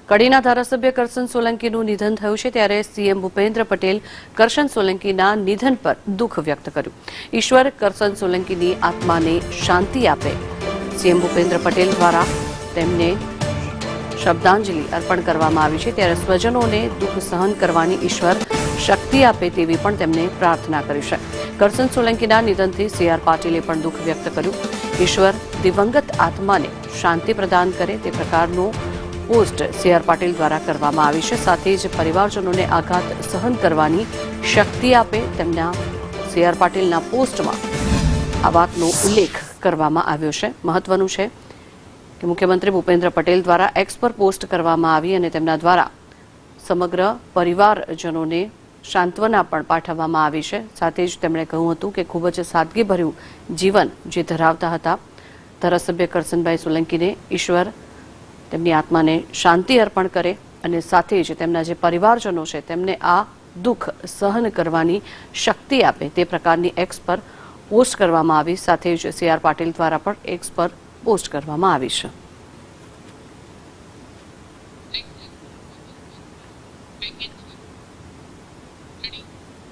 કડીના ધારાસભ્ય કરશન સોલંકીનું નિધન થયું છે ત્યારે સીએમ ભૂપેન્દ્ર પટેલ કરશન સોલંકીના નિધન પર દુઃખ વ્યક્ત કર્યું. ઈશ્વર કરશન સોલંકીની આત્માને શાંતિ આપે. સીએમ ભૂપેન્દ્ર પટેલ દ્વારા તેમને શ્રદ્ધાંજલિ અર્પણ કરવામાં આવી છે ત્યારે સ્વજનોને દુઃખ સહન કરવાની ઈશ્વર શક્તિ આપે તેવી પણ તેમને પ્રાર્થના કરી છે. કરશન સોલંકીના નિધનથી સીઆર પાટીલે પણ દુઃખ વ્યક્ત કર્યું. ઈશ્વર દિવંગત આત્માને શાંતિ પ્રદાન કરે તે પ્રકારનો પોસ્ટ સીઆર પાટીલ દ્વારા કરવામાં આવી છે. સાથે જ પરિવારજનોને આઘાત સહન કરવાની શક્તિ આપે તેમના સીઆર પાટીલના પોસ્ટમાં આ વાતનો ઉલ્લેખ કરવામાં આવ્યો છે. મહત્વનું છે કે મુખ્યમંત્રી ભૂપેન્દ્ર પટેલ દ્વારા એક્સ પર પોસ્ટ કરવામાં આવી અને તેમના દ્વારા સમગ્ર પરિવારજનોને સાંત્વના પણ પાઠવવામાં આવી છે. સાથે જ તેમણે કહ્યું હતું કે ખૂબ જ સાદગીભર્યું જીવન જે ધરાવતા હતા ધારાસભ્ય કરશનભાઈ સોલંકીને ઈશ્વર તેમની આત્માને શાંતિ અર્પણ કરે અને સાથે જ તેમના જે પરિવારજનો છે તેમને આ દુઃખ સહન કરવાની શક્તિ આપે તે પ્રકારની એક્સ પર પોસ્ટ કરવામાં આવી. સાથે જ સીઆર પાટીલ દ્વારા પણ એક્સ પર પોસ્ટ કરવામાં આવી છે.